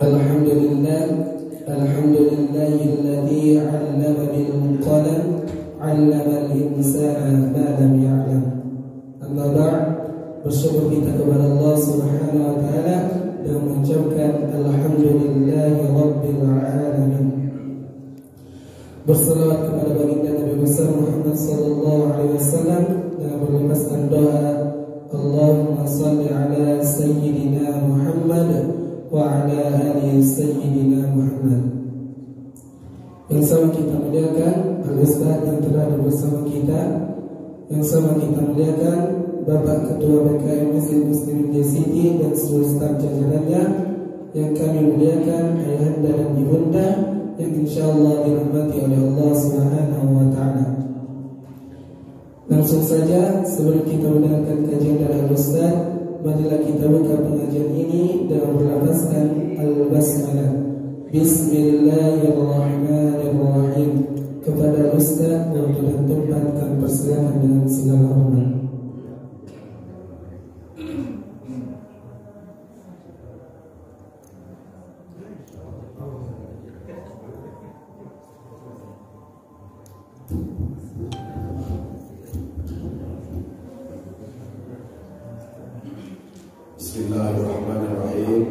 Alhamdulillah, alhamdulillahilladzi 'allama bil qalam, 'allama al-insana ma lam ya'lam. Amma ba'd, bersyukur kita kepada Allah Subhanahu wa taala dan mengucapkan alhamdulillahi rabbil alamin. Bersalawat kepada baginda Nabi besar Muhammad sallallahu alaihi wasallam dan berlepaskan doa Allahumma shalli ala sayyidina Muhammad wa ala ali sayyidina Muhammad. Yang sama kita muliakan Al-Ustaz yang telah ada bersama kita, yang sama kita muliakan Bapak Ketua BKM Muslim di Siti dan seluruh staf jajarannya, yang kami muliakan ayahanda dan ibunda yang insyaallah dirahmati oleh Allah Subhanahu wa taala. Langsung saja sebelum kita mendengarkan kajian dari Al-Ustaz, marilah kita buka pengajian ini dengan berlafazkan Al-Basmalah. Bismillahirrahmanirrahim. Kepada Ustaz yang telah tempatkan persilakan dengan segala hormat. Bismillahirrahmanirrahim.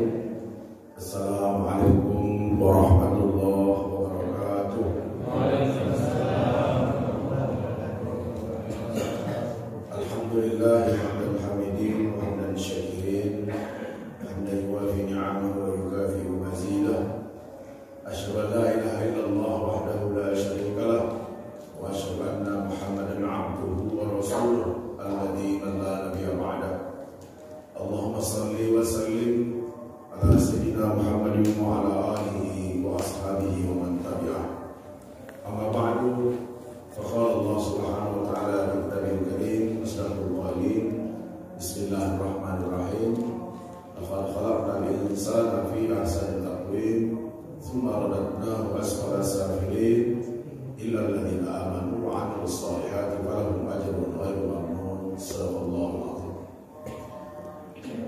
Assalamualaikum warahmatullahi wabarakatuh. Alhamdulillahi hamdan hamidin wa hamdan syakirin, hamdan yuwafi ni'amahu wa yukafi'u mazidah. Asyhadu an la ilaha illallah wahdahu la syarika lah wa asyhadu anna Muhammadan 'abduhu wa rasuluh alladzi la nabiyya ba'dah. Allahumma salli wa sallim ala sayyidina Muhammadin wa ala alihi wa ashabihi wa man tabi'ah. Amma ba'du, faqala Allah subhanahu wa ta'ala fi kitabil karim, asdaqul qailin, bismillahirrahmanirrahim. Laqad khalaqnal insana fi ahsani taqwim, thumma radadnahu asfala safilin, illa alladhina amanu wa 'amilus solihati falahum ajrun ghairu mamnun. Shadaqallahu al-'azim.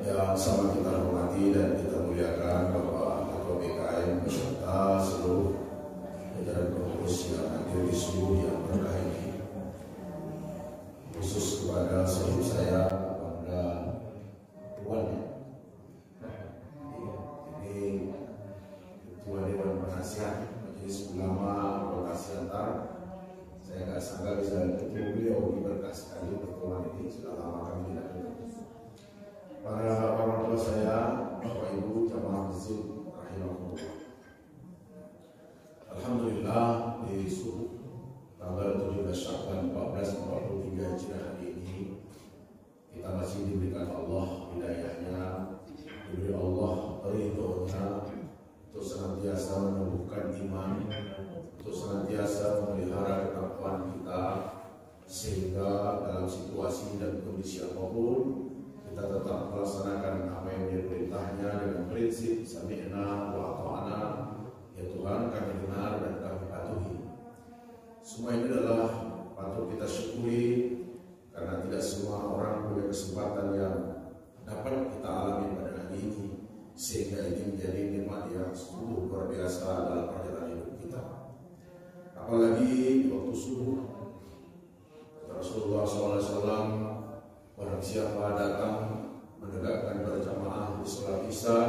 Yang sama kita hormati dan kita muliakan Bapak Ketua BKM beserta seluruh jajaran pengurus yang hadir di seluruh yang berkah ini, khusus kepada sahib saya Bangga Tuan, ini Ketua Dewan Penasihat Majelis Ulama Kota Siantar. Saya nggak sangka bisa ketemu beliau, berkah sekali pertemuan ini, sudah lama kami tidak ketemu. Para orang tua saya, Bapak Ibu jamaah masjid rahimahullah. Alhamdulillah, di subuh tanggal 17 Sya'ban 1443 Hijriah hari ini kita masih diberikan Allah hidayahnya, diberi Allah ridhonya untuk senantiasa menumbuhkan iman, untuk senantiasa memelihara ketakwaan kita, sehingga dalam situasi dan kondisi apapun kita tetap melaksanakan apa yang menjadi perintahnya dengan prinsip sami'na wa ata'na, ya Tuhan kami dengar dan kami patuhi. Semua ini adalah patut kita syukuri karena tidak semua orang punya kesempatan yang dapat kita alami pada hari ini, sehingga ini menjadi nikmat yang sungguh luar biasa dalam perjalanan hidup kita. Apalagi waktu subuh Rasulullah SAW, barang siapa datang menegakkan berjamaah di sholat isya,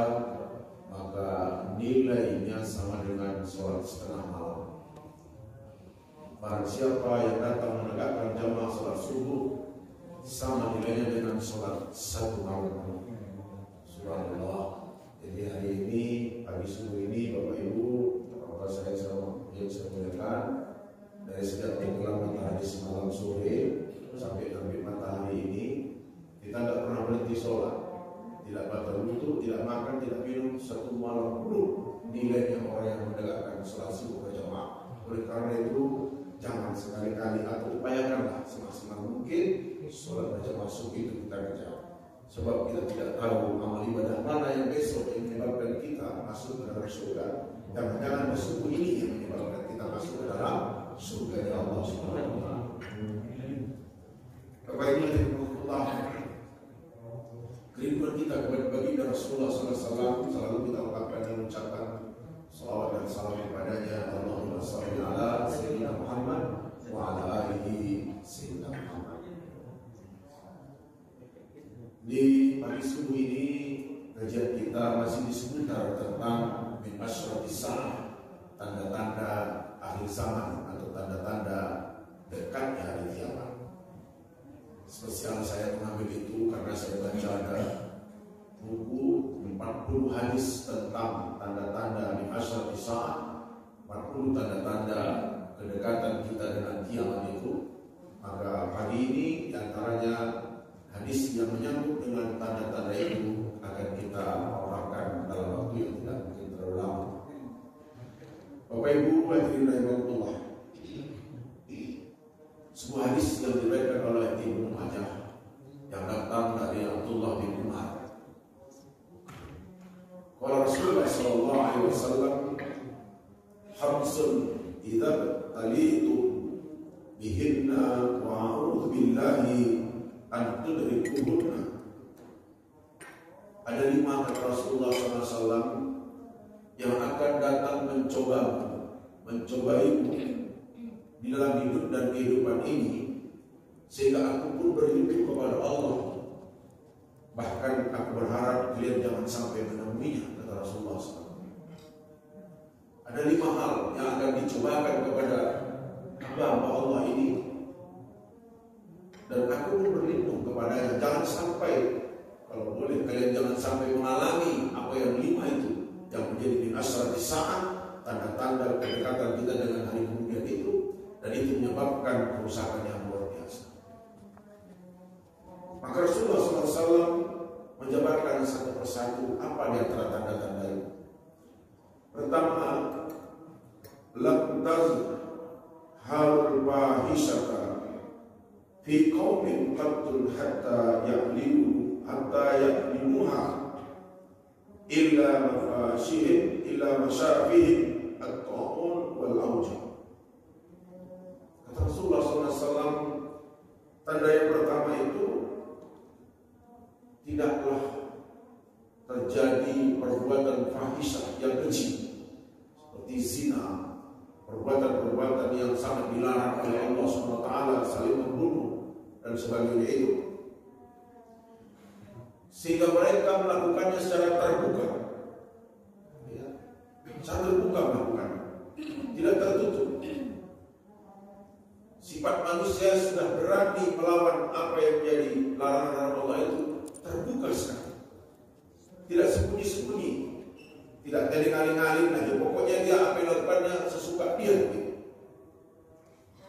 maka nilainya sama dengan sholat setengah malam. Barang siapa yang datang menegakkan jamaah sholat subuh, sama nilainya dengan sholat satu malam. Subhanallah. Jadi hari ini, pagi subuh ini, Bapak Ibu, bapak saya yang saya muliakan, dari sejak tenggelam matahari semalam sore sampai terbit matahari ini, kita tidak pernah berhenti sholat, tidak batal wudu, tidak makan, tidak minum satu malam penuh. Nilainya orang yang menegakkan sholat subuh berjamaah. Oleh karena itu, jangan sekali-kali atau upayakanlah semaksimal mungkin sholat berjamaah subuh itu kita kejar. Sebab kita tidak tahu amal ibadah mana yang besok yang menyebabkan kita masuk ke dalam surga. Jangan-jangan subuh ini yang menyebabkan kita masuk ke dalam surga Allah Subhanahu wa taala. Bapak Ibu rahimahullah, kerinduan kita kepada baginda Rasulullah SAW selalu kita ungkapkan kami mengucapkan salawat dan salam kepadanya. Allahumma shalli ala sayyidina Muhammad wa ala alihi sayyidina Muhammad. Di pagi subuh ini kajian kita masih seputar tentang min asyratis sa'ah, tanda-tanda akhir zaman atau tanda-tanda dekatnya hari kiamat. Spesial saya mengambil itu karena saya baca ada buku 40 hadis tentang tanda-tanda min asyratis sa'ah, 40 tanda-tanda kedekatan kita dengan kiamat itu. Maka pagi ini diantaranya hadis yang menyangkut dengan tanda-tanda itu akan kita paparkan dalam waktu yang tidak mungkin terlalu lama. Bapak Ibu hadirin rahimakumullah, sebuah hadis yang diriwayatkan oleh Ibnu Majah yang datang dari Abdullah bin Umar. Qala Rasulullah sallallahu alaihi wasallam, "Khamsun idza talitu bihinna wa a'udzu billahi an tudrikuhunna." Ada 5 kata Rasulullah SAW yang akan datang mencobaimu di dalam hidup dan kehidupan ini, sehingga aku pun berlindung kepada Allah. Bahkan aku berharap kalian jangan sampai menemuinya, kata Rasulullah SAW. Ada 5 hal yang akan dicobakan kepada hamba Allah ini, dan aku pun berlindung kepadanya. Jangan sampai, kalau boleh kalian jangan sampai mengalami apa yang 5 itu, yang menjadi min asyratis sa'ah, tanda-tanda kedekatan kita dengan hari kemudian itu, dan itu menyebabkan kerusakan yang luar biasa. Maka Rasulullah SAW menjabarkan satu persatu apa di antara tanda-tanda itu. Pertama, lam tazhar fahisyata fi qaumin qattun hatta ya'limuha illa masyafihim at-ta'un wal awjah. Kata Rasulullah SAW, tanda yang pertama itu tidaklah terjadi perbuatan fahisyah yang keji seperti zina, perbuatan-perbuatan yang sangat dilarang oleh Allah SWT, saling membunuh dan sebagainya itu, sehingga mereka melakukannya secara terbuka, ya, secara terbuka melakukannya, tidak tertutup. Sifat manusia sudah berani melawan apa yang menjadi larangan Allah itu terbuka sekali, tidak sembunyi-sembunyi, tidak aling-aling aja. Pokoknya dia apa yang lakukannya sesuka dia.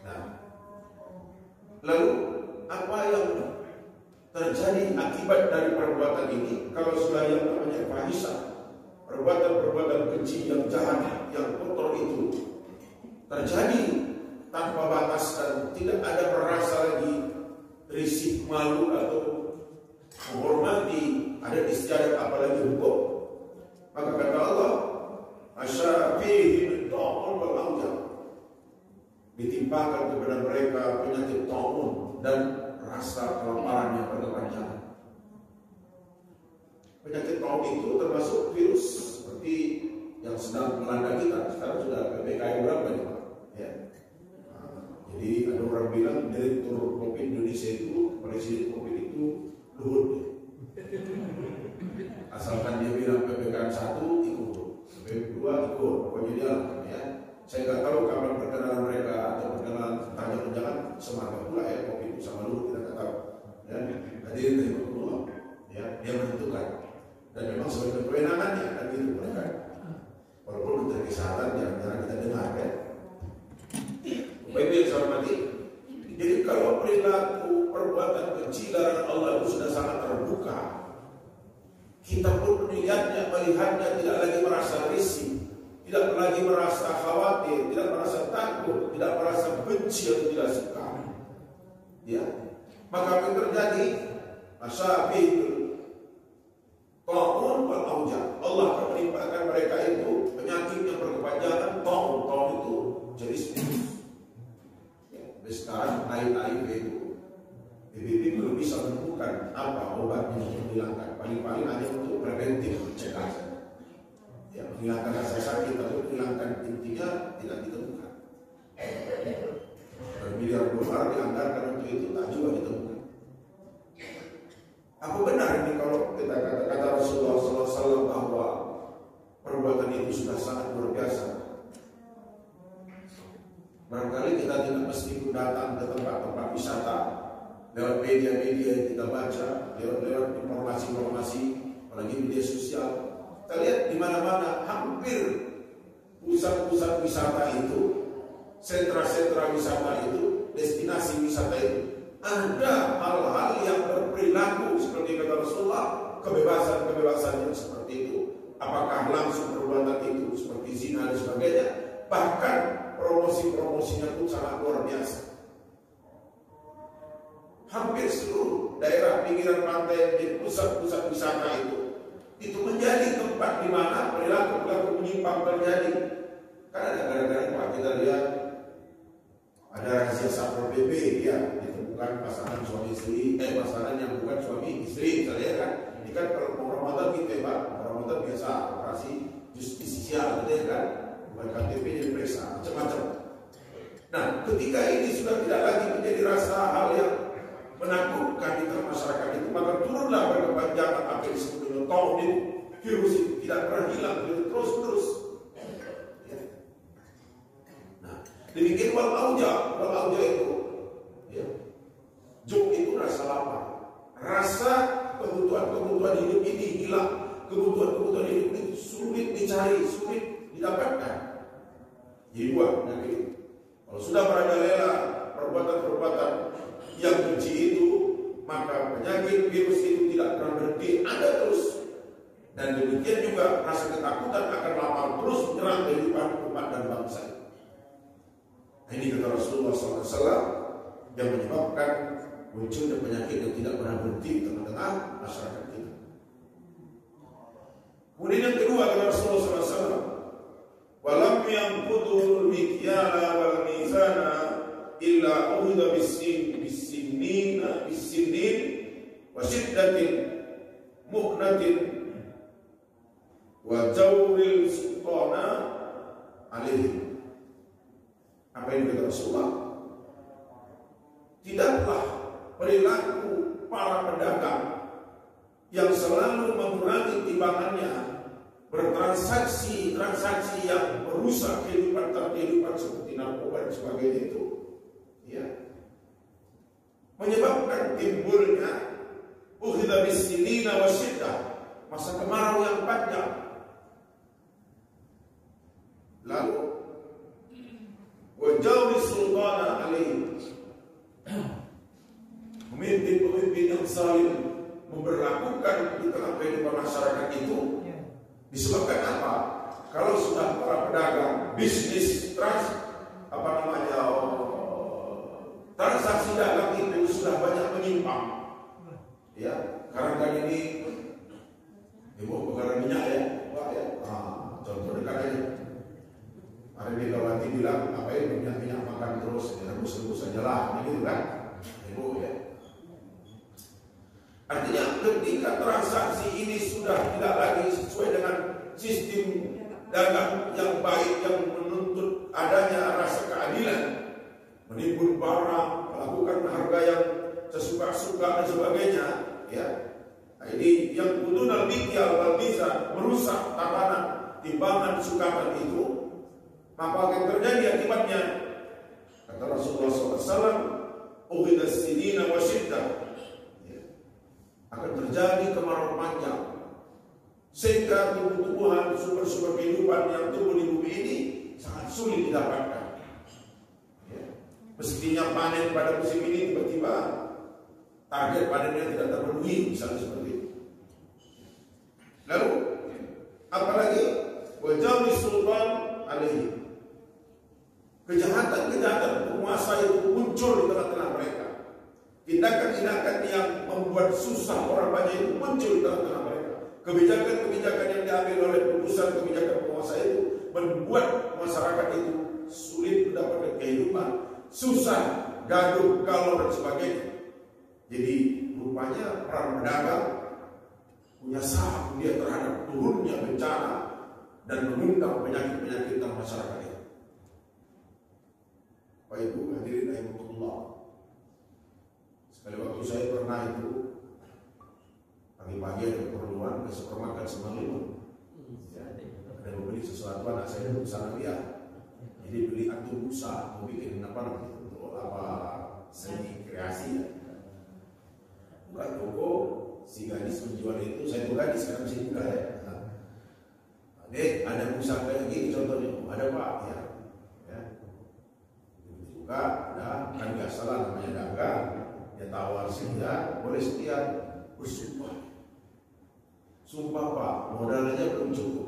Nah, lalu apa yang terjadi akibat dari perbuatan ini? Kalau sudah yang namanya fahisyah, perbuatan-perbuatan keji yang jahat, yang kotor itu terjadi tanpa batas dan tidak ada merasa lagi risih, malu atau menghormati adat istiadat apalagi hukum. Maka kata Allah, asyafihim ta'un wal awjah, ditimpakan kepada mereka penyakit ta'un dan rasa kelaparan yang berkepanjangan. Penyakit ta'un itu termasuk virus seperti yang sedang melanda kita. Sekarang sudah PPKM berapa nih Pak? Ya. Jadi ada orang bilang direktur Kopi Indonesia itu, presiden Kopi itu Luhut. Asalkan dia bilang PPKM 1 ikut, PPKM 2 ikut, pokoknya dia lah, ya. Saya nggak tahu kapan perkenalan mereka atau perkenalan jangan-jangan semangat pula ya Kopi itu sama Luhut, kita nggak tahu. Ya, hadirin dari Allah, ya, dia menentukan dan memang sebagai kewenangannya kan gitu mereka. Walaupun Menteri Kesehatan jarang-jarang kita dengar ya. Baik yang saya hormati, jadi kalau perilaku perbuatan keji larangan Allah itu sudah sangat terbuka, kita pun melihatnya tidak lagi merasa risih, tidak lagi merasa khawatir, tidak merasa takut, tidak merasa benci atau tidak suka. Ya, maka apa yang terjadi? Asyafih ta'un wal awjah. Allah akan menimpakan mereka itu penyakit yang berkepanjangan. Ta'un itu jenis virus. Sekarang HIV itu PBB belum bisa menemukan apa obatnya untuk menghilangkan, paling-paling hanya untuk preventif, mencegah. Ya, menghilangkan rasa sakit atau menghilangkan intinya tidak ditemukan. Bermiliar dolar dianggarkan untuk itu tak juga ditemukan. Apa benar ini kalau kita kata Rasulullah SAW bahwa perbuatan itu sudah sangat luar biasa? Barangkali kita tidak mesti datang ke tempat-tempat wisata lewat media-media yang kita baca, lewat informasi-informasi, apalagi media sosial. Kita lihat di mana-mana hampir pusat-pusat wisata itu, sentra-sentra wisata itu, destinasi wisata itu, ada hal-hal yang berperilaku seperti kata Rasulullah, kebebasan-kebebasan yang seperti itu. Apakah langsung perbuatan itu seperti zina dan sebagainya, bahkan promosi-promosinya pun sangat luar biasa. Hampir seluruh daerah pinggiran pantai di pusat-pusat wisata itu menjadi tempat di mana perilaku-perilaku menyimpang terjadi. Karena kadang-kadang kalau kita lihat ada rahasia Satpol PP, ya ditemukan pasangan suami istri, pasangan yang bukan suami istri, misalnya kan. Ini kan kalau mau Ramadan gitu ya Pak, Ramadan biasa operasi justisial gitu ya kan, bukan KTP diperiksa, macam-macam. Nah, ketika ini sudah tidak lagi menjadi rasa hal yang menakutkan di tengah masyarakat itu, maka turunlah berkepanjangan apa yang disebut dengan COVID, virus itu tidak pernah hilang, terus-terus. Ya. Nah, demikian wal auja itu, ya. Juk itu rasa lapar, rasa kebutuhan hidup ini hilang, kebutuhan hidup ini sulit dicari, sulit didapatkan. Jadi buat nanti, kalau sudah merajalela perbuatan-perbuatan yang benci itu, maka penyakit virus itu tidak pernah berhenti, ada terus. Dan demikian juga rasa ketakutan akan lapar terus menyerang kehidupan umat dan bangsa. Nah, ini kata Rasulullah SAW yang menyebabkan munculnya penyakit yang tidak pernah berhenti di tengah-tengah masyarakat kita. Kemudian yang kedua kata Rasulullah SAW, walam yanqudul mikyala wal mizana illa uhida bisinin wa syiddatin mu'natin wa jawril sultana alaihi. Apa yang kata Rasulullah? Tidaklah perilaku para pedagang yang selalu mengurangi timbangannya, bertransaksi yang merusak kehidupan seperti narkoba dan sebagainya itu, ya, menyebabkan timbulnya ukhidha bisinina wa syiddah, masa kemarau yang panjang. Lalu wajawri sultana alaihi, pemimpin-pemimpin yang saling memberlakukan di tengah kehidupan masyarakat itu disebabkan apa? Kalau sudah para pedagang bisnis transaksi dagang itu sudah banyak menyimpang, ya. Karena kan ini ibu perkara minyak ya, Pak ya. Contoh dekat aja. Ada Megawati bilang apa ya, minyak makan terus, rebus saja lah, gitu kan, ibu ya. Artinya ketika transaksi ini sudah tidak lagi sesuai dengan sistem dagang yang baik yang menuntut adanya rasa keadilan, menimbun barang, melakukan harga yang sesuka-suka dan sebagainya, ya. Nah, ini yang budunal mikyal wal mizan, merusak tatanan timbangan sukatan itu, maka akan terjadi akibatnya. Kata Rasulullah SAW, ukhidha sinina wa syiddah, akan terjadi kemarau panjang sehingga tumbuh-tumbuhan sumber-sumber kehidupan yang tumbuh di bumi ini sangat sulit didapatkan, ya. Mestinya panen pada musim ini tiba-tiba target panennya tidak terpenuhi, misalnya seperti itu. Lalu apalagi wajawri sultan alaihi, kejahatan penguasa itu muncul di tengah-tengah mereka. Tindakan-tindakan yang membuat susah orang banyak itu muncul di tengah-tengah mereka. Kebijakan-kebijakan yang diambil oleh putusan kebijakan penguasa itu membuat masyarakat itu sulit mendapatkan kehidupan, susah, gaduh, galau dan sebagainya. Jadi rupanya para pedagang punya saham dia terhadap turunnya bencana dan mengundang penyakit-penyakit dalam masyarakat ini. Pak Ibu hadirin rahimakumullah. Sekali waktu saya pernah itu pagi-pagi ada keperluan ke supermarket Semarang. Ada membeli sesuatu, anak saya itu sana lihat. Jadi beli antum busa, mau bikin apa namanya untuk apa seni kreasi ya. Buka toko, si gadis menjual itu, saya tuh gadis kan masih muda ya. Dek, ada busa kayak gini contohnya, ada Pak ya. Juga ada kan biasalah namanya dagang, dia tawar sekian, boleh sekian, bersumpah. Sumpah Pak, modalnya belum cukup.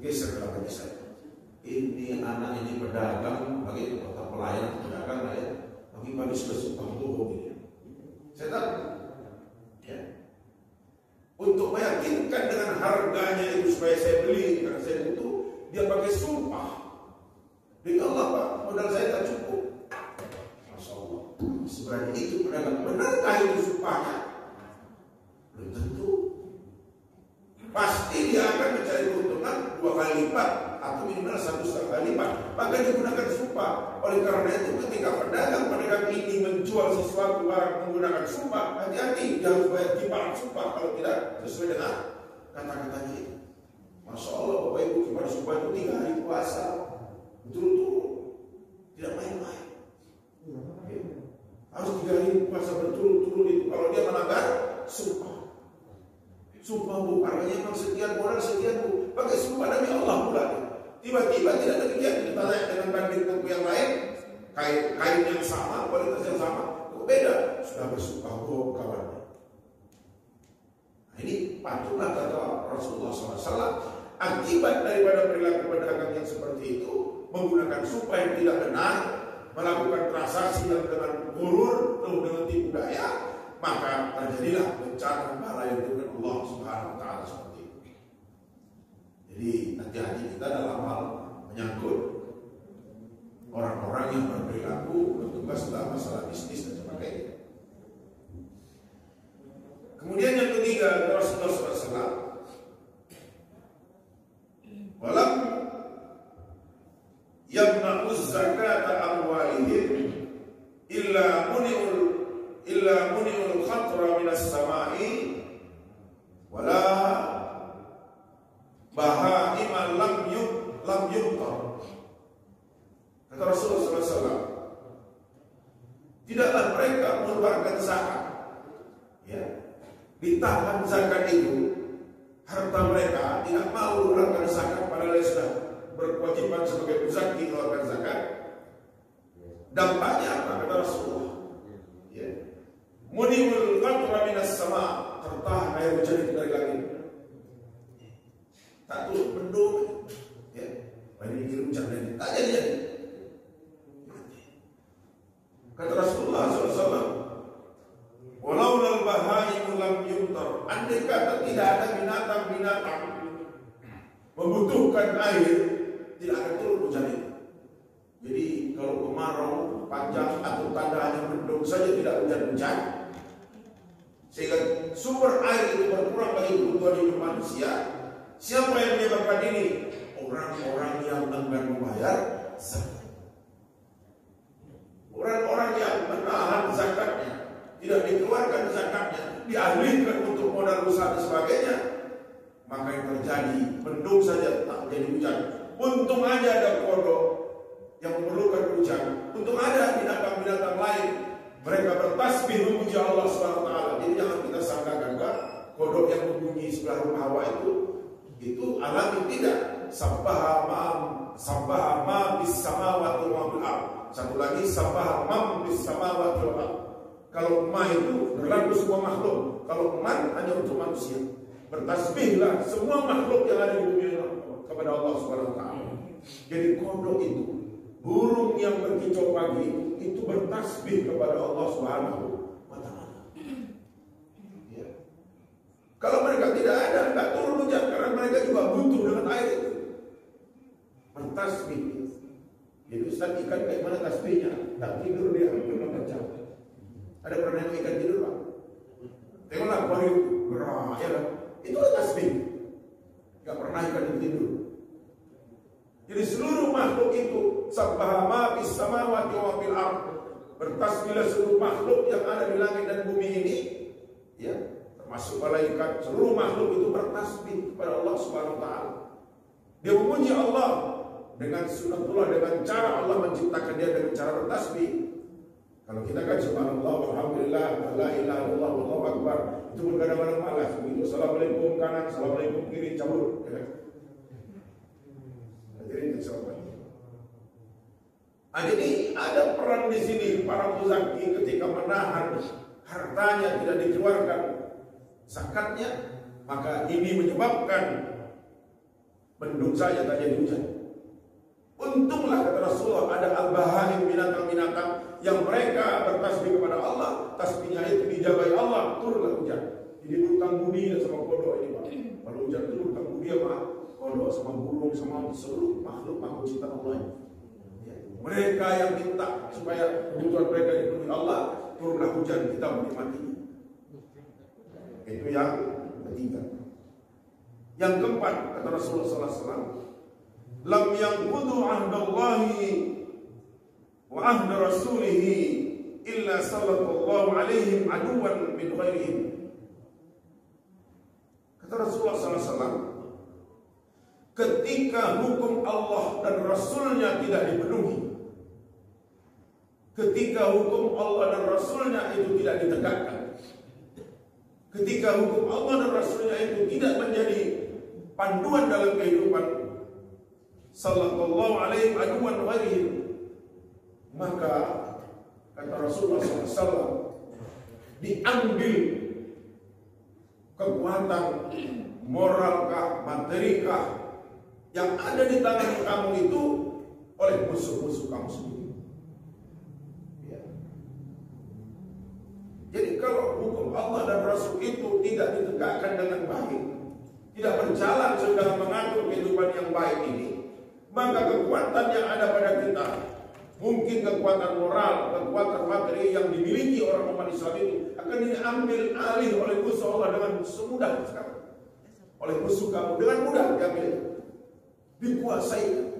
Geser belakangnya saya. Ini anak ini pedagang, bagi kota pelayan pedagang lah ya. Pagi-pagi sudah sumpah bohong ini. Saya tahu, ya. Untuk meyakinkan dengan harganya itu supaya saya beli karena saya butuh, dia pakai sumpah. Demi Allah Pak, modal saya tak cukup. Masya Allah. Sebenarnya itu pedagang, benarkah itu sumpahnya? Belum tentu. Pasti dia akan mencari keuntungan 2 kali lipat atau minimal 1,5 kali lipat. Maka digunakan sumpah. Oleh karena itu ketika pedagang ini menjual sesuatu barang menggunakan sumpah, hati-hati, jangan bayar timpalan sumpah kalau tidak sesuai dengan kata-katanya itu. Masya Allah Bapak Ibu, gimana sumpah itu 3 hari puasa betul-betul, tidak main-main. Harus 3 hari puasa betul-betul itu. Kalau dia melanggar sumpah. Sumpah Bu, harganya memang sekian, modal sekian Bu, pakai sumpah demi Allah pula. Tiba-tiba tidak demikian, kita tanya dengan banding toko yang lain, kain yang sama, kualitas yang sama, kok beda? Sudah bersumpah Bu kawannya. Nah, ini patutlah kata Rasulullah SAW. Akibat daripada perilaku pedagang yang seperti itu, menggunakan sumpah yang tidak benar, melakukan transaksi yang dengan gurur, dengan tipu daya, maka terjadilah bencana bala yang dengan Allah Subhanahu wa taala seperti itu. Jadi hati-hati kita dalam hal menyangkut orang-orang yang berperilaku bertugas dalam masalah bisnis dan sebagainya. Kemudian yang ketiga, Rasulullah SAW walam yamna'uz zakata amwalihim illa muni'ul khatra minas sama'i wala baha'ima lam yubtar. Kata Rasulullah SAW, tidaklah mereka mengeluarkan zakat, ya, ditahan zakat itu, harta mereka tidak mau mengeluarkan zakat padahal sudah berkewajiban sebagai muzaki mengeluarkan zakat. Dampaknya apa? Kata Rasulullah, ya, muni'ul khatra minas sama', tertahan air hujan itu dari langit, tak turun mendung, ya, ini hujan dari tak jadi. Kata Rasulullah SAW, walau lal bahaimu lam yumtar, andai kata tidak ada binatang-binatang membutuhkan air, tidak akan turun hujan itu. Jadi kalau kemarau panjang atau tanda hanya mendung saja tidak hujan-hujan, sehingga sumber air itu berkurang bagi kebutuhan hidup manusia. Siapa yang menyebabkan ini? Orang-orang yang enggan membayar zakat. Orang-orang yang menahan zakatnya, tidak dikeluarkan zakatnya, dialihkan untuk modal usaha dan sebagainya, maka yang terjadi mendung saja tak jadi hujan. Untung aja ada kodok yang memerlukan hujan, untung ada binatang-binatang lain, mereka bertasbih memuji Allah SWT. Jadi jangan kita sangkakan kodok yang membunyi sebelah rumah Hawa itu alami, tidak. Sabbaha ma bis samawati wa bil ardh. Satu lagi, sabbaha man bis samawati wal ardh. Kalau ma itu berlaku semua makhluk, kalau man hanya untuk manusia. Bertasbihlah semua makhluk yang ada di bumi kepada Allah Subhanahu wa taala. Jadi kodok itu, burung yang berkicau pagi itu bertasbih kepada Allah Subhanahu wa taala. Ya. Kalau mereka tidak ada, tidak turun hujan karena mereka juga butuh dengan air itu. Bertasbih. Jadi Ustaz, ikan kayak mana tasbihnya? Tak tidur dia macam. Ada pernah yang ikan tidur Pak? Tengoklah pagi gerak, ya kan? Itu tasbih. Gak pernah ikan tidur. Jadi seluruh makhluk itu sabbaha ma fis samawati wa fil ardh. Bertasbihlah seluruh makhluk yang ada di langit dan bumi ini, ya, termasuk malaikat. Seluruh makhluk itu bertasbih kepada Allah Subhanahu wa taala. Dia memuji Allah dengan sunatullah, dengan cara Allah menciptakan dia dengan cara bertasbih. Kalau kita kan subhanallah, alhamdulillah, la ilaha illallah, wallahu akbar, itu pun kadang-kadang malas. Begitu assalamualaikum kanan, assalamualaikum kiri, cabut, ya kan? Jadi ada peran di sini para muzaki ketika menahan hartanya tidak dikeluarkan zakatnya, maka ini menyebabkan mendung saja tak jadi hujan. Untunglah kata Rasulullah ada al-bahaim, binatang-binatang yang mereka bertasbih kepada Allah, tasbihnya itu dijabai Allah, turunlah hujan. Jadi berutang budi sama kodok ini Pak. Kalau hujan itu berutang budi sama kodok, sama burung, sama seluruh makhluk ciptaan Allah. Mereka yang minta supaya kebutuhan mereka dipenuhi Allah, turunlah hujan, kita menikmatinya. Itu yang ketiga. Yang keempat, kata Rasulullah SAW, lam yanqudu ahdallahi wa ahda rasulihi illa sallallahu alaihim aduwan min ghairihim. Kata Rasulullah SAW, ketika hukum Allah dan Rasulnya tidak dipenuhi, ketika hukum Allah dan Rasulnya itu tidak ditegakkan, ketika hukum Allah dan Rasulnya itu tidak menjadi panduan dalam kehidupan, sallallahu alaihi aduwan ghairihim, maka kata Rasulullah SAW, diambil kekuatan moralkah, materikah yang ada di tangan kamu itu oleh musuh-musuh kamu sendiri. Ya. Jadi kalau hukum Allah dan Rasul itu tidak ditegakkan dengan baik, tidak berjalan sedang mengatur kehidupan yang baik ini, maka kekuatan yang ada pada kita, mungkin kekuatan moral, kekuatan materi yang dimiliki orang umat Islam itu akan diambil alih oleh musuh Allah dengan semudah sekali. Oleh musuh kamu dengan mudah diambil, dikuasai.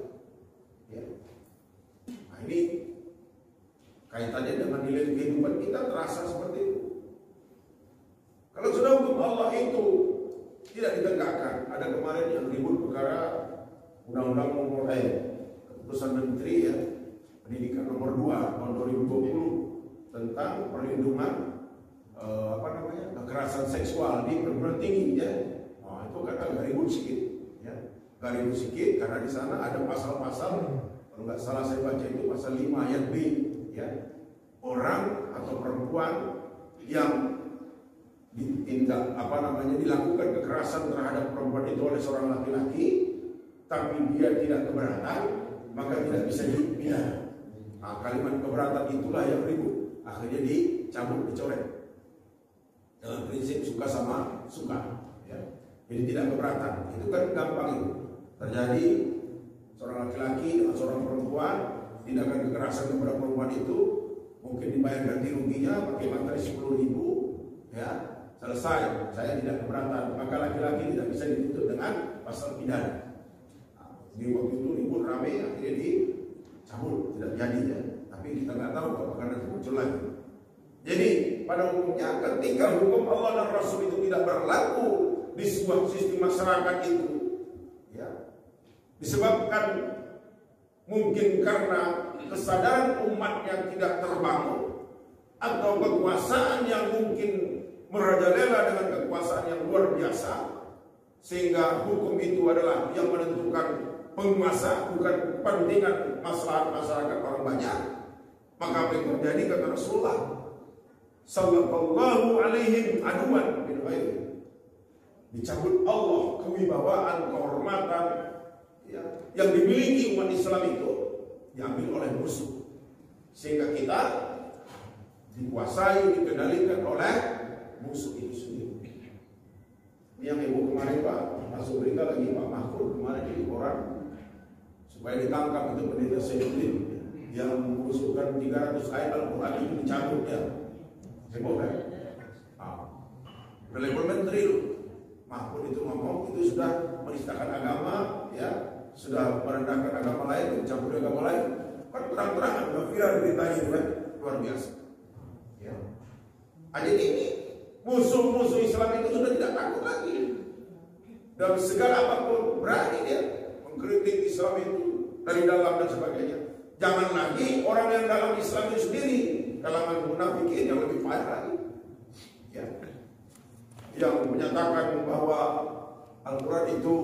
Ya. Nah ini kaitannya dengan nilai kehidupan kita terasa seperti itu. Kalau sudah hukum Allah itu tidak ditegakkan, ada kemarin yang ribut perkara Undang-Undang nomor keputusan Menteri ya, Pendidikan nomor 2 tahun 2020 tentang perlindungan kekerasan seksual di perguruan tinggi ya. Nah, itu kan agak ribut sedikit ya. Agak ribut sedikit karena di sana ada pasal-pasal, kalau nggak salah saya baca itu pasal 5 ayat B ya. Orang atau perempuan yang dilakukan kekerasan terhadap perempuan itu oleh seorang laki-laki, tapi dia tidak keberatan, maka tidak bisa dipidana. Nah, kalimat keberatan itulah yang ribut, akhirnya dicabut, dicoret dengan prinsip suka sama suka ya. Jadi tidak keberatan, itu kan gampang itu. Terjadi seorang laki-laki dengan seorang perempuan, tindakan kekerasan kepada perempuan itu, mungkin dibayar ganti ruginya pakai materi 10.000 ya, selesai, saya tidak keberatan, maka laki-laki tidak bisa dituntut dengan pasal pidana. Di waktu itu ribut rame, akhirnya dicabut, tidak jadi ya. Tapi kita nggak tahu apakah nanti muncul lagi. Jadi pada umumnya ketika hukum Allah dan Rasul itu tidak berlaku di sebuah sistem masyarakat itu, ya, disebabkan mungkin karena kesadaran umat yang tidak terbangun atau kekuasaan yang mungkin merajalela dengan kekuasaan yang luar biasa, sehingga hukum itu adalah yang menentukan penguasa, bukan kepentingan maslahat masyarakat orang banyak. Maka apa yang terjadi kata Rasulullah sallallahu alaihim aduwan min ghairi, dicabut Allah kewibawaan, kehormatan ya, yang dimiliki umat Islam itu diambil oleh musuh, sehingga kita dikuasai, dikendalikan oleh musuh itu sendiri. Yang ibu kemarin Pak masuk berita lagi, Pak Mahfud kemarin di koran supaya ditangkap itu pendeta Sayyidin yang mengusulkan 300 ayat Al-Quran itu dicabut ya. Heboh kan? Level menteri loh. Mahfud itu ngomong itu sudah menistakan agama ya, sudah merendahkan agama lain, mencampuri agama lain, kan terang-terangan viral beritanya itu kan, luar biasa. Ya. Jadi ini musuh-musuh Islam itu sudah tidak takut lagi. Dalam segala apapun berani dia mengkritik Islam itu dari dalam dan sebagainya. Jangan lagi orang yang dalam Islam itu sendiri, kalangan munafikin yang lebih parah lagi. Ya. Yang menyatakan bahwa Al-Quran itu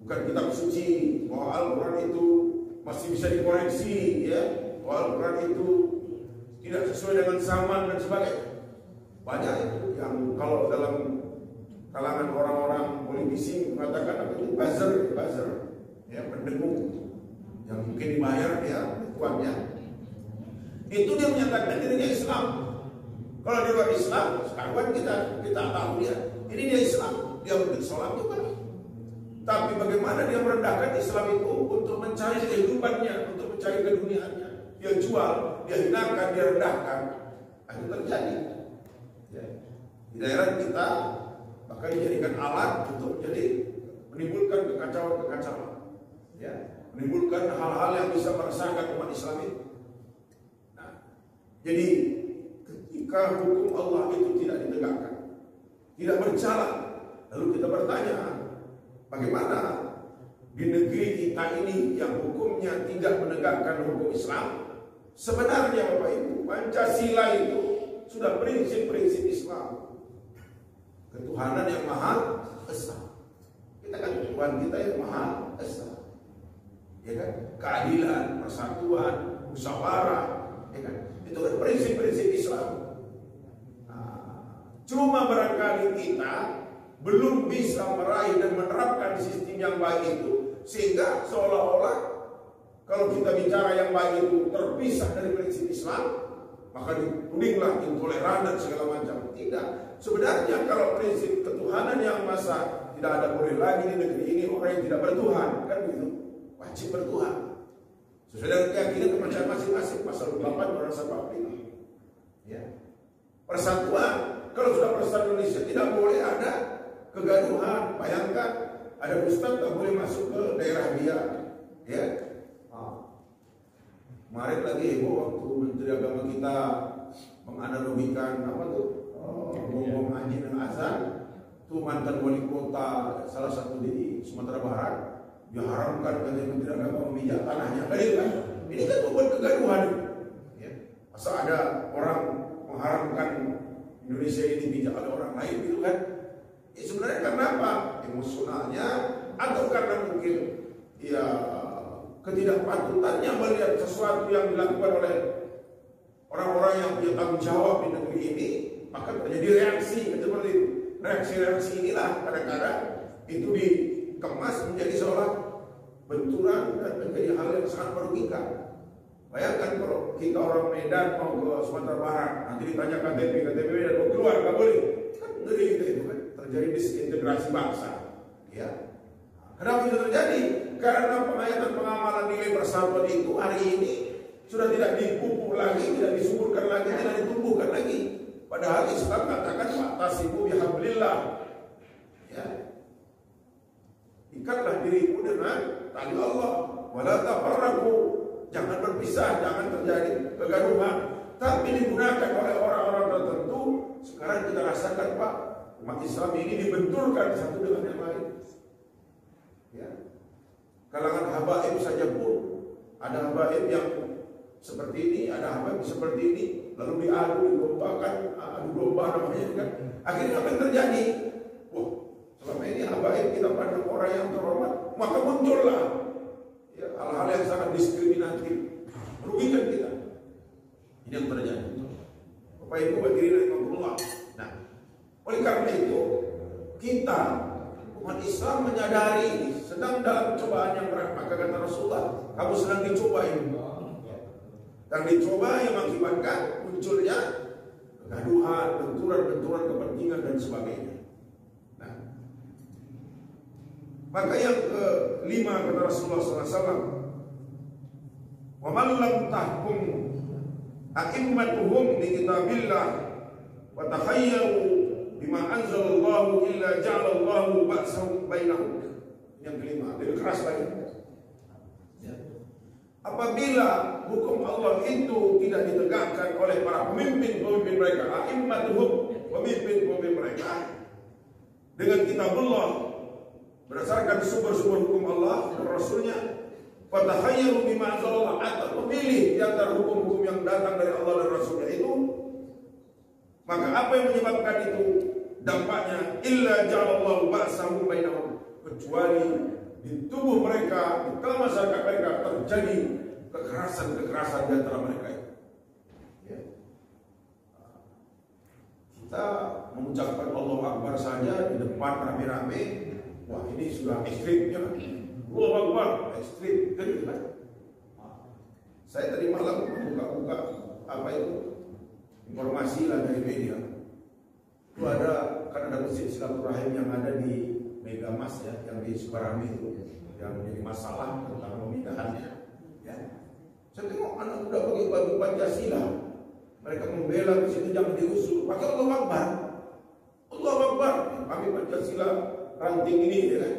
bukan kitab suci, bahwa Al-Quran itu masih bisa dikoreksi, ya, bahwa Al-Quran itu tidak sesuai dengan zaman dan sebagainya. Banyak itu yang kalau dalam kalangan orang-orang politisi mengatakan apa itu buzzer, ya, pendengung yang mungkin dibayar dia tuannya. Itu dia menyatakan dirinya Islam. Kalau di luar Islam, sekarang kita tahu dia, ini dia Islam, dia sholat juga. Tapi bagaimana dia merendahkan Islam itu untuk mencari kehidupannya, untuk mencari keduniaannya. Dia jual, dia hinakan, dia rendahkan. Itu terjadi. Ya. Di daerah kita bahkan dijadikan alat untuk jadi menimbulkan kekacauan-kekacauan. Ya. Menimbulkan hal-hal yang bisa meresahkan umat Islam itu. Nah, jadi ketika hukum Allah itu tidak ditegakkan, tidak berjalan, lalu kita bertanya, bagaimana di negeri kita ini yang hukumnya tidak menegakkan hukum Islam? Sebenarnya Bapak Ibu, Pancasila itu sudah prinsip-prinsip Islam. Ketuhanan yang Maha Esa. Kita kan Tuhan kita yang Maha Esa. Ya kan? Keadilan, persatuan, musyawarah, ya kan? Itu kan prinsip-prinsip Islam. Cuma barangkali kita belum bisa meraih dan menerapkan sistem yang baik itu, sehingga seolah-olah kalau kita bicara yang baik itu terpisah dari prinsip Islam, maka ditudinglah intoleran dan segala macam. Tidak. Sebenarnya kalau prinsip ketuhanan yang masa tidak ada boleh lagi di negeri ini orang yang tidak bertuhan, kan begitu. Wajib bertuhan. Sesuai dengan keyakinan kepercayaan masing-masing. Pasal 8 Undang-Undang 45. Ya. Persatuan. Kalau sudah persatuan Indonesia tidak boleh ada kegaduhan. Bayangkan ada ustaz tak boleh masuk ke daerah dia. Ya. Kemarin lagi waktu Menteri Agama kita menganalogikan apa tuh ngomong haji dan azan, tuh mantan wali kota salah satu di Sumatera Barat diharamkan oleh Menteri Agama memijak tanahnya. Kan? Ini kan membuat kegaduhan. Ya. Masa ada orang mengharamkan Indonesia ini bijak oleh orang lain gitu kan? Ya, sebenarnya karena apa? Emosionalnya atau karena mungkin ya ketidakpatutannya melihat sesuatu yang dilakukan oleh orang-orang yang punya tanggung jawab di negeri ini, maka terjadi reaksi seperti itu. Reaksi-reaksi inilah kadang-kadang itu dikemas menjadi seolah benturan dan menjadi hal yang sangat merugikan. Bayangkan kalau kita orang Medan mau ke Sumatera Barat, nanti ditanya KTP Medan mau keluar, nggak boleh. Kan ngeri gitu itu kan, terjadi disintegrasi bangsa. Ya. Kenapa itu terjadi? Karena penghayatan pengamalan nilai persatuan itu hari ini sudah tidak dipupuk lagi, tidak disuburkan lagi, tidak ditumbuhkan lagi. Padahal Islam katakan wa'tasimu bihablillah. Ya. Ikatlah dirimu dengan tali Allah. Wala tafarraqu. Jangan berpisah, jangan terjadi kegaduhan. Tapi digunakan oleh orang-orang tertentu. Sekarang kita rasakan Pak, umat Islam ini dibenturkan satu dengan yang lain. Ya. Kalangan habaib saja pun ada habaib yang seperti ini, ada habaib seperti ini, lalu diadu, digombakan, adu domba namanya kan. Akhirnya apa yang terjadi? Wah, selama ini habaib kita pandang orang yang terhormat, maka muncullah ya, hal-hal yang sangat diskriminatif, merugikan kita. Ini yang terjadi. Bapak Ibu hadirin rahimakumullah. Nah, oleh karena itu kita umat Islam menyadari sedang dalam cobaan yang berat. Maka kata Rasulullah, kamu sedang dicoba ini. Dan dicoba yang mengakibatkan munculnya kegaduhan, benturan-benturan kepentingan dan sebagainya. Nah, maka yang kelima kata Rasulullah SAW, wa man lam tahkum a'immatuhum bi kitabillah wa takhayyaru bima anzalallahu illa ja'alallahu ba'sahum bainahum. Yang kelima, lebih keras lagi. apabila hukum Allah itu tidak ditegakkan oleh para pemimpin-pemimpin mereka, a'immatuhum, pemimpin-pemimpin mereka, dengan kitabullah, berdasarkan sumber-sumber hukum Allah dan Rasulnya, fatahayyaru bima anzalallah, atau memilih di antara hukum-hukum yang datang dari Allah dan Rasulnya itu, maka apa yang menyebabkan itu? Dampaknya illa ja'alallahu ba'sahum bainahum, kecuali di tubuh mereka, di tengah masyarakat mereka terjadi kekerasan-kekerasan di antara mereka itu. Ya. Kita mengucapkan Allahu Akbar saja di depan rame-rame, wah ini sudah ekstrimnya. Allahu Akbar, ekstrim, kan? Saya tadi malam buka-buka apa itu informasi lah dari media. Itu kan ada masjid silaturahim yang ada di Megamas ya, yang di Sukarami itu, yang menjadi masalah tentang pemindahannya. Ya, saya tengok anak muda pakai baju Pancasila, mereka membela di situ jangan diusir, pakai Allahu Akbar, Allahu Akbar, kami Pancasila ranting ini, ya kan?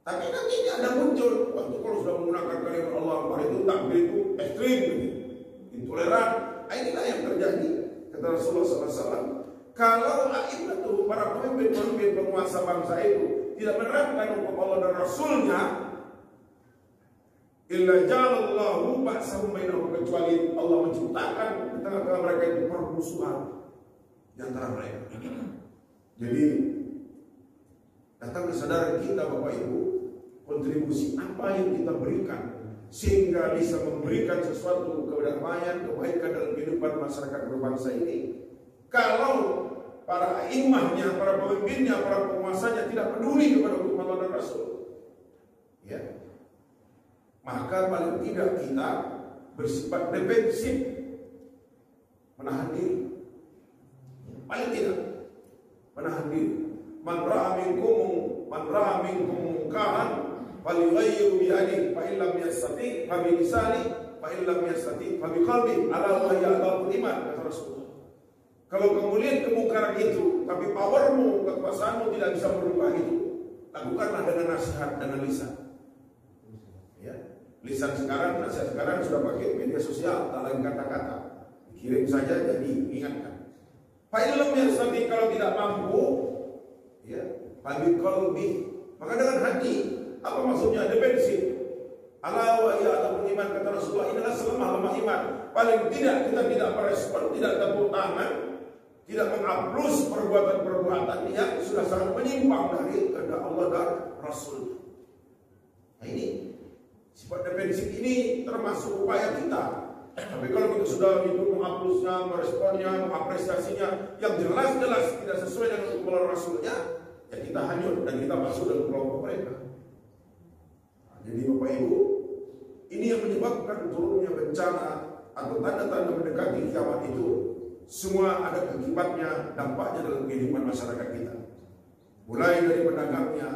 Tapi nanti ada muncul, waktu kalau sudah menggunakan kalimat Allah Akbar itu takbir itu ekstrim, intoleran. Inilah yang terjadi. Kata Rasulullah SAW, kalau a'immatuh, para pemimpin-pemimpin penguasa bangsa itu tidak menerapkan hukum Allah dan Rasulnya, illa ja'alallahu ba'sahum bainahum, kecuali Allah menciptakan di tengah-tengah mereka itu permusuhan di antara mereka. Jadi datang kesadaran kita Bapak Ibu, kontribusi apa yang kita berikan sehingga bisa memberikan sesuatu kedamaian, kebaikan dalam kehidupan masyarakat berbangsa ini. Kalau para imamnya, para pemimpinnya, para penguasanya tidak peduli kepada hukum Allah dan Rasul, ya, maka paling tidak kita bersifat defensif, menahan diri. Paling tidak menahan diri. Man ra'a minkum munkaran falyughayyirhu bi yadihi, fa illam yastati' fa bi lisanihi, fa illam yastati' fa bi qalbihi, ala wa ya'lamu iman, kata Rasulullah. Kalau kamu lihat kemungkaran itu, tapi powermu, kekuasaanmu tidak bisa merubah itu, lakukanlah dengan nasihat, dengan lisan. Ya, lisan sekarang, nasihat sekarang sudah pakai media sosial, tak lain kata-kata, kirim saja jadi ingatkan. Fa illam yastati', kalau tidak mampu, ya, fa bi qalbi, maka dengan hati. Apa maksudnya? Defensif. Ala wa ya'lamu iman, kata Rasulullah, inilah selemah-lemah iman. Paling tidak kita tidak merespon, tidak tepuk tangan, tidak mengaplus perbuatan-perbuatan yang sudah sangat menyimpang dari kehendak Allah dan Rasul. Nah ini sifat defensif ini termasuk upaya kita. Tapi kalau kita sudah hidup menghapusnya, meresponnya, mengapresiasinya yang jelas-jelas tidak sesuai dengan hukum Rasulnya, ya kita hanyut dan kita masuk dalam kelompok mereka. Nah, jadi Bapak Ibu, ini yang menyebabkan turunnya bencana atau tanda-tanda mendekati kiamat itu semua ada akibatnya, dampaknya dalam kehidupan masyarakat kita. Mulai dari pedagangnya,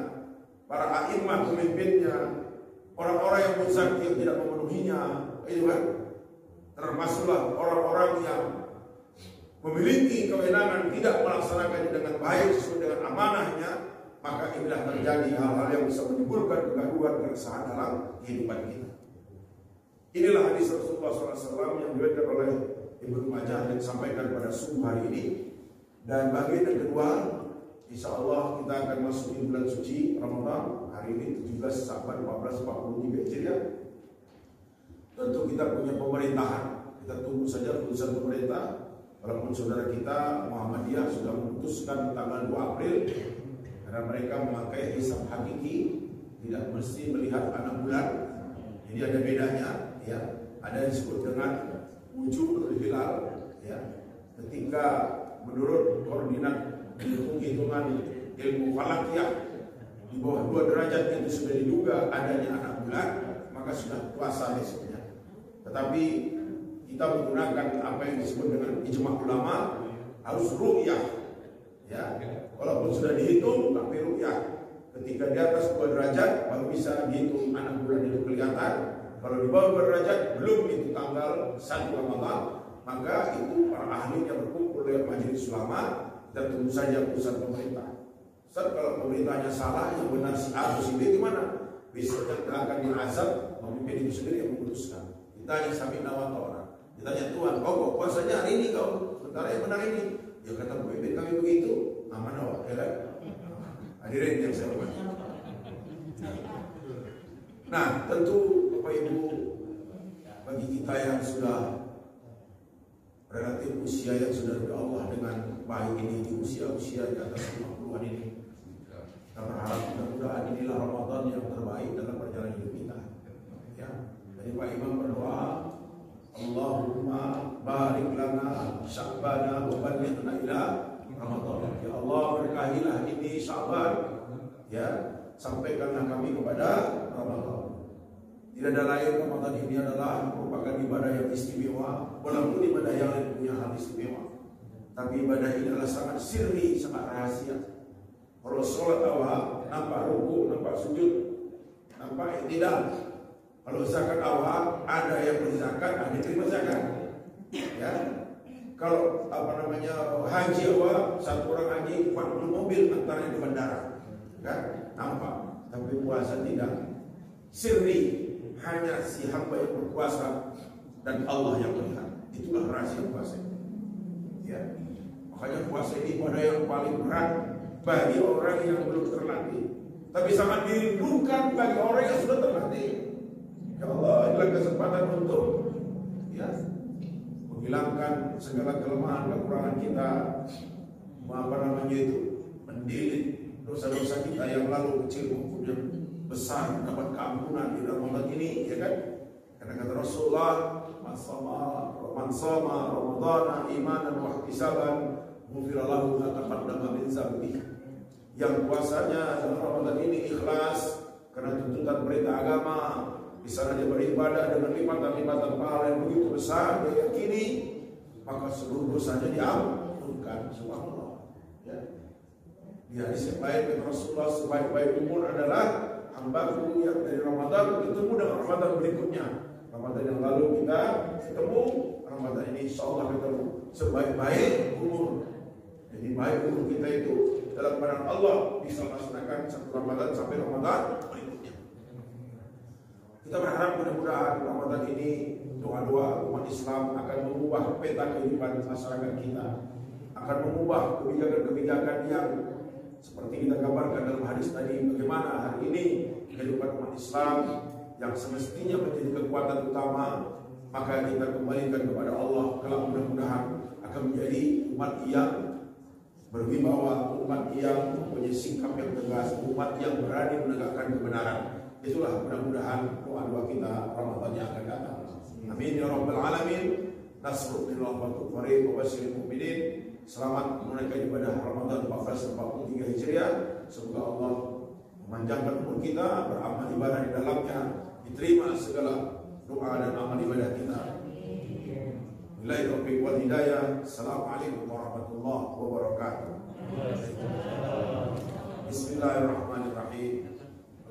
para a'immah pemimpinnya, orang-orang yang muzaki yang tidak memenuhinya, itu kan, termasuklah orang-orang yang memiliki kewenangan tidak melaksanakannya dengan baik sesuai dengan amanahnya, maka inilah terjadi hal-hal yang bisa menimbulkan kegaduhan, keresahan dalam kehidupan kita. Inilah hadis Rasulullah SAW yang diriwayatkan oleh Ibnu Majah dan disampaikan pada subuh hari ini. Dan bagian yang kedua, insya Allah kita akan masuk di bulan suci Ramadan. Hari ini 17 Sya'ban 1443 Hijriah. Tentu kita punya pemerintahan. Kita tunggu saja keputusan pemerintah. Walaupun saudara kita Muhammadiyah sudah memutuskan tanggal 2 April, karena mereka memakai hisab hakiki, tidak mesti melihat anak bulan. Jadi ada bedanya, ya. Ada yang disebut dengan wujud hilal, ya. Ketika menurut koordinat hitungan ilmu falakiyah di bawah 2 derajat itu sudah diduga adanya anak bulan, maka sudah puasa besoknya. Tetapi kita menggunakan apa yang disebut dengan ijma' ulama, harus ru'yah, ya. Walaupun sudah dihitung tapi ru'yah. Ketika di atas 2 derajat baru bisa dihitung anak bulan itu kelihatan. Kalau di bawah 2 derajat belum itu tanggal 1 Ramadan, maka itu para ahli yang berkumpul oleh majelis ulama. Kita tunggu saja keputusan pemerintah. Ustaz, kalau pemerintahnya salah, yang benar si A atau si B gimana? Besoknya kita akan diazab pemimpin itu sendiri yang memutuskan. Ditanya sami'na wa ta'na. Ditanya Tuhan, kok puasanya hari ini kau? Sementara yang benar ini. Ya kata pemimpin kami begitu. Aman awak, ya kan? Hadirin yang saya hormati. Nah, tentu Bapak Ibu, bagi kita yang sudah relatif usia yang sudah dari Allah dengan baik ini di usia-usia di atas 50-an ini, kita berharap mudah-mudahan inilah Ramadan yang terbaik dalam perjalanan hidup kita. Ya, jadi Pak Imam berdoa, Allahumma barik lana Sya'bana wa ballighna ila Ramadan. Ya Allah, berkahilah ini Sya'ban, ya, sampaikanlah kami kepada Ramadan. Tidak ada lain, Ramadan ini adalah merupakan ibadah yang istimewa, walaupun ibadah yang lain punya hal istimewa. Tapi ibadah ini adalah sangat sirri, sangat rahasia. Kalau sholat awal, nampak ruku, nampak sujud, nampak iktidal. Kalau zakat awal, ada yang berzakat, ada yang terima zakat. Ya. Kalau haji awal, satu orang haji 40 mobil antaranya di bandara, kan? Nampak. Tapi puasa tidak. Sirri, hanya si hamba yang berpuasa dan Allah yang melihat. Itulah rahasia puasa. Ya. Makanya puasa ini ibadah yang paling berat bagi orang yang belum terlatih, tapi sangat dirindukan bagi orang yang sudah terlatih. Ya Allah, inilah kesempatan untuk menghilangkan segala kelemahan kekurangan kita, mendilik dosa-dosa kita yang lalu kecil maupun yang besar, dapat keampunan di Ramadan ini, ya kan? Karena kata Rasulullah, man shoma Ramadhana imanan wa ihtisaban ghufira lahu ma taqaddama min dzambihi. Yang puasanya dalam Ramadan ini ikhlas karena tuntutan perintah agama, di sana dia beribadah dengan lipatan-lipatan pahala yang begitu besar, dia yakini, maka seluruh dosanya diampunkan. Subhanallah. Ya. Di hadis yang lain kata Rasulullah, sebaik-baik umur adalah hambaku yang dari Ramadan ketemu dengan Ramadan berikutnya. Ramadan yang lalu kita ketemu, Ramadan ini insyaallah ketemu. Sebaik-baik umur. Jadi baik umur kita itu dalam pandangan Allah bisa melaksanakan satu Ramadan sampai Ramadan berikutnya. Kita berharap mudah-mudahan Ramadan ini doa-doa umat Islam akan mengubah peta kehidupan masyarakat kita, akan mengubah kebijakan-kebijakan yang seperti kita gambarkan dalam hadis tadi, bagaimana hari ini kehidupan umat Islam yang semestinya menjadi kekuatan utama, maka kita kembalikan kepada Allah. Kalau mudah-mudahan akan menjadi umat yang berwibawa, umat yang mempunyai sikap yang tegas, umat yang berani menegakkan kebenaran. Itulah mudah-mudahan doa-doa kita Ramadan yang akan datang. Amin ya rabbal alamin. Nasrullah wa tufariq wa basyiril mu'minin. Selamat menunaikan ibadah Ramadan 1443 Hijriah. Semoga Allah memanjangkan umur kita, beramal ibadah di dalamnya, diterima segala doa dan amal ibadah kita. Billahi taufiq wal hidayah. Assalamualaikum warahmatullahi wabarakatuh. Bismillahirrahmanirrahim.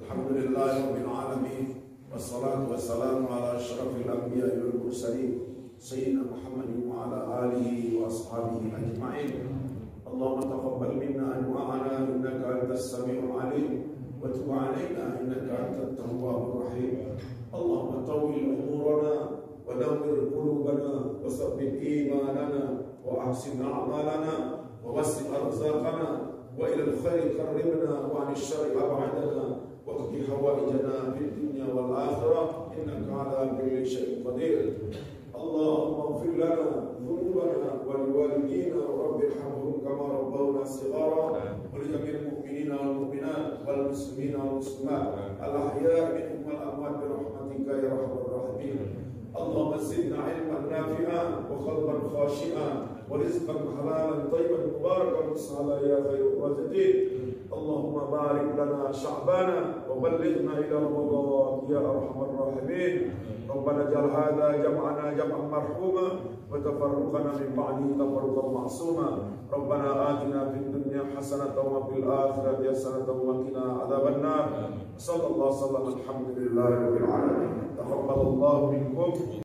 Alhamdulillahirabbil alamin. Wassalatu wassalamu ala asyrafil anbiya'i wal mursalin sayyidina Muhammadin wa ala alihi wa ashabihi ajma'in. Allahumma taqabbal minna anwa'ana innaka antas samiul alim wa tub 'alaina innaka antat tawwabur rahim. Allahumma tawwil umurana wa dawwir qulubana wa tsabbit imanana wa ahsin a'malana wa wasi' arzaqana wa ila al-khairi qarribna wa 'anil syarri ab'adna wa qdi hawaijana fid dunya wal akhirah innaka 'ala kulli syai'in qadir. Allahumma ighfir lana dhunubana wa liwalidina rabbi irhamhum kama rabbawna shighara wa li jami'il mu'minina wal mu'minat wal muslimina wal muslimat al ahya'i minhum wal amwat bi rahmatika ya arhamar rahimin. Allahumma zidna 'ilman nafi'an wa qalban khashi'an wa rizqan halalan tayyiban mubarakan sala ya khairur raziqin. Allahumma barik lana Sya'bana wa ballighna ila Ramadan ya arhamar rahimin. Rabbana ja'al hadha jam'ana jam'an marhuma wa tafarruqana min ba'di tafarruqan ma'suma. Rabbana atina fid dunya hasanatan wa fil akhirati hasanatan wa qina adzaban nar. Sallallahu alaihi wasallam. Alhamdulillahi rabbil alamin. Taqabbalallahu minkum